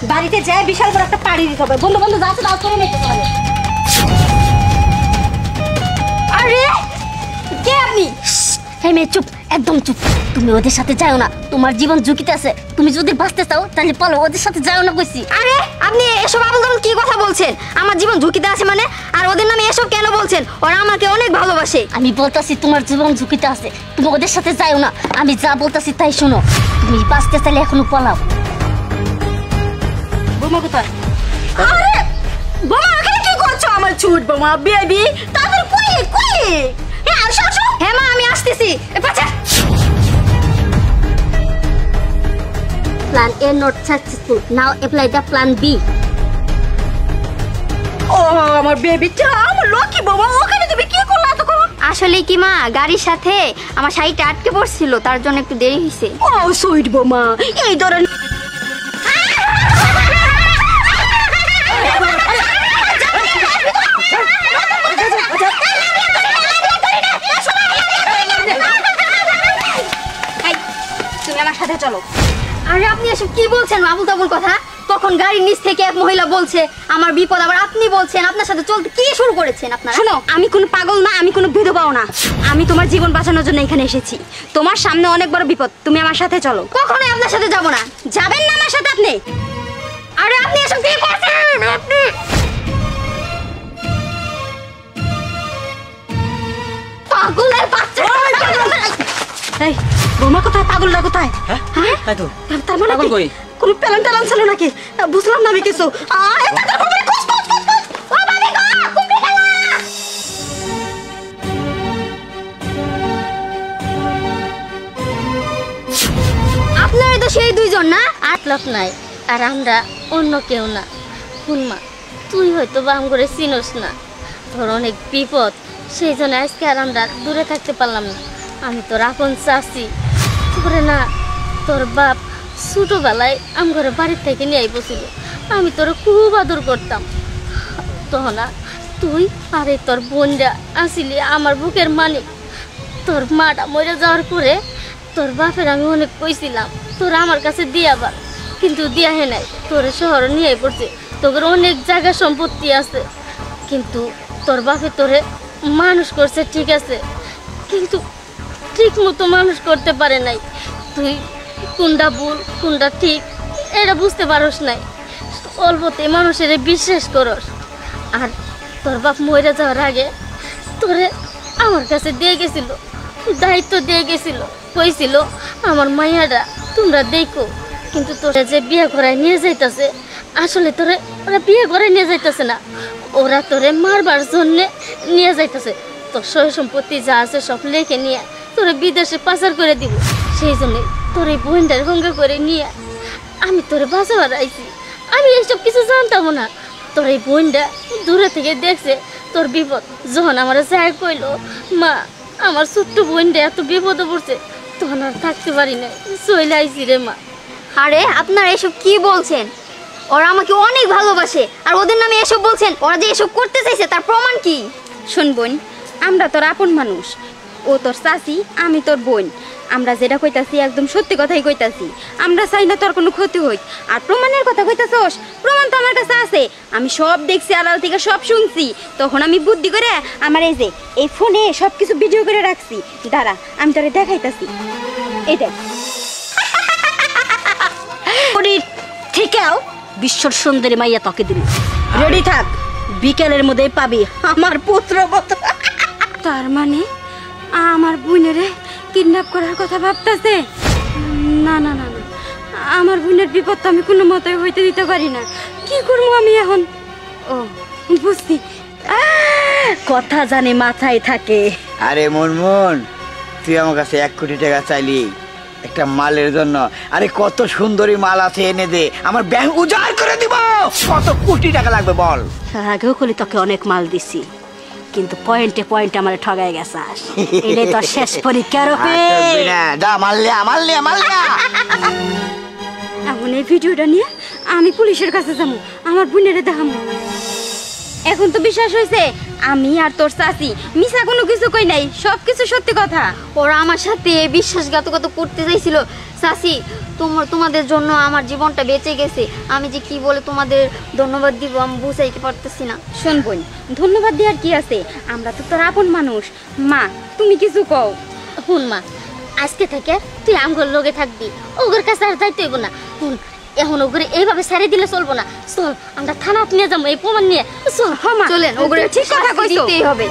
বাড়িতে যায় বিশাল বড় একটা পাড়ি দিতে হবে। বন্ধু বন্ধু যাচ্ছে দাও করে নিতে হবে। আরে কে আপনি? হে মেয়ে চুপ, একদম চুপ। তুমি ওদের সাথে যাও না, তোমার জীবন ঝুঁকিতে আছে। তুমি যদি বাঁচতে চাও তাহলে পালো, ওদের সাথে যাও না কইছি। আরে আপনি এসব আবল কি কথা বলছেন? আমার জীবন ঝুঁকিতে আছে মানে? আর ওদের নামে এসব কেন বলছেন? ওরা আমাকে অনেক ভালোবাসে। আমি বলতাছি তোমার জীবন ঝুঁকিতে আছে, তুমি ওদের সাথে যাও না। আমি যা বলতাছি তাই শোনো। তুমি বাঁচতে চাইলে এখনো পালাও। বোমা কোথায়? আরে বোমা এখানে কি করছো? আমার ছুট বোমা বেবি তাদের কই কই? হ্যাঁ আসো আসো। হ্যাঁ মা আমি আসতেছি। পাছা Plan A not successful. Now apply the plan B. ও আমার বেবিটা, আমার লকি বাবা, ওখানে তুমি কি করলা এত করো? আসলে কি মা, গাড়ির সাথে আমার শাড়িটা আটকে পড়ছিল, তার জন্য একটু দেরি হয়েছে। ও সুইট বোমা, এই ধরনের তুমি আমার সাথে চলো। আরে আপনি এসব কি বলছেন আবুল তাবুল কথা? তখন গাড়ির নিচ থেকে এক মহিলা বলছে আমার বিপদ, আবার আপনি বলছেন আপনার সাথে চলতে কি শুরু করেছেন আপনারা? শোনো, আমি কোনো পাগল না, আমি কোনো বিধবাও না। আমি তোমার জীবন বাঁচানোর জন্য এখানে এসেছি। তোমার সামনে অনেক বড় বিপদ, তুমি আমার সাথে চলো। কখনোই আপনার সাথে যাব না। যাবেন না আমার সাথে আপনি? আরে আপনি এসব কি করছেন? আপনি পাগলের বাচ্চা। এই বোমা কোথায়? পাগলটা কোথায়? হ্যাঁ তো তার মানে পাগল কই? কোন প্ল্যান ট্যালান ছিল নাকি? বুঝলাম না আমি কিছু। আপনারা তো সেই দুইজন না? আটলাপ নাই, আর আমরা অন্য কেউ না। হুনমা, তুই হয়তো বাম করে চিনোস না, তোর অনেক বিপদ, সেই জন্য আজকে আর আমরা দূরে থাকতে পারলাম না। আমি তোর আপন চাচি, তোরে না তোর বাপ ছোটবেলায় আমার বাড়ির থেকে নিয়ে বসছিল। আমি তোর খুব আদর করতাম। তখন না তুই আরে তোর বোনরা আসিলি আমার বুকের মানিক। তোর মাটা মরে যাওয়ার পরে তোর বাপের আমি অনেক কইছিলাম তোর আমার কাছে দিয়াবার, কিন্তু দিয়া হে নাই। তোর শহর নিয়ে পড়ছে, তোর অনেক জায়গা সম্পত্তি আছে, কিন্তু তোর বাপে তোরে মানুষ করছে ঠিক আছে, কিন্তু ঠিক মতো মানুষ করতে পারে নাই। তুই কোনটা ভুল কোনটা ঠিক এটা বুঝতে পারস নাই, অল্পতে মানুষের বিশ্বাস করস। আর তোর বাপ মরে যাওয়ার আগে তোরে আমার কাছে দিয়ে গেছিল, দায়িত্ব দিয়ে গেছিল, কইছিল আমার মাইয়াটা তোমরা দেখো। কিন্তু তোরা যে বিয়ে করায় নিয়ে যাইতেছে, আসলে তোরে ওরা বিয়ে করায় নিয়ে যাইতেছে না, ওরা তোরে মারবার জন্যে নিয়ে যাইতেছে। তোর সয় সম্পত্তি যা আছে সব লেখে নিয়ে তোরে বিদেশে পাচার করে দিব। সেই জন্যে তোর এই বোনটার সঙ্গে করে নিয়ে আমি তোরে বাঁচাবার আইছি। আমি এইসব কিছু জানতাম না। তোর এই বোনটা দূরে থেকে দেখছে তোর বিপদ, যখন আমার যাই কইলো মা আমার ছোট্ট বোনটা এত বিপদে পড়ছে, তখন আর থাকতে পারি না, চলে আইছি রে মা। আরে আপনারা এসব কি বলছেন? ওরা আমাকে অনেক ভালোবাসে, আর ওদের নামে এসব বলছেন। ওরা যে এসব করতে চাইছে তার প্রমাণ কি? শোন বোন, আমরা তোর আপন মানুষ, ও তোর চাচি, আমি তোর বোন। আমরা যেটা কইতাছি একদম সত্যি কথাই কইতাছি। আমরা চাই না তোর কোনো ক্ষতি হইক। আর প্রমাণের কথা কইতাছস, প্রমাণ তো আমার কাছে আছে। আমি সব দেখছি, আড়াল থেকে সব শুনছি। তখন আমি বুদ্ধি করে আমার এই যে এই ফোনে সব কিছু ভিডিও করে রাখছি। দাঁড়া, আমি তোরে দেখাইতাছি। এই দেখ। ঠিকও বিশ্বর সুন্দরী মাইয়া তোকে দিল। রেডি থাক, বিকেলের মধ্যে পাবি আমার পুত্রবধূ। তার মানে আমার বোনেরে কিডন্যাপ করার কথা ভাবতেছে? না না না না, আমার বোনের বিপদ তো আমি কোনো মতে হইতে দিতে পারি না। কি করবো আমি এখন? ও বুঝছি, কথা জানি মাথায় থাকে। আরে মনমন, তুই আমার কাছে 1 কোটি টাকা চাইলি একটা মালের জন্য। আরে কত সুন্দরী মাল আছে, এনে দে, আমার ব্যাংক উজাড় করে দিব। কত কোটি টাকা লাগবে বল? আগেও কলি তোকে অনেক মাল দিছি, কিন্তু পয়েন্টে পয়েন্টে আমার ঠগাই গেছাস। এটাই তো শেষ পরীক্ষা রূপে। যা মারলিয়া মারলিয়া মারলিয়া। এখন এই ভিডিওটা নিয়ে আমি পুলিশের কাছে যাবো, আমার বোনেরে দেখাবো। এখন তো বিশ্বাস হয়েছে আমি আর তোর চাচি মিছা কোনো কিছু কই নাই, সব কিছু সত্যি কথা। ওরা আমার সাথে বিশ্বাসঘাতকতা করতে চাইছিল চাচি। তোমাদের জন্য আমার জীবনটা বেঁচে গেছে। আমি যে কি বলে তোমাদের ধন্যবাদ দিব আমি বুঝাইতে পারতেছি না। শোন বোন, ধন্যবাদ দেওয়ার কি আছে, আমরা তো তোর আপন মানুষ। মা তুমি কিছু কও। হুন মা, আজকে থেকে তুই আমগর লগে থাকবি, ওগর কাছে আর যাইতে হইব না। হুন, এখন ওগরে এইভাবে ছেড়ে দিলে চলবো না। চল আমরা থানাত নিয়ে যাবো এই প্রমাণ নিয়ে। চল। হ্যাঁ মা, চলেন, ওগুলো ঠিক কথা কইছো। দিতেই হবে।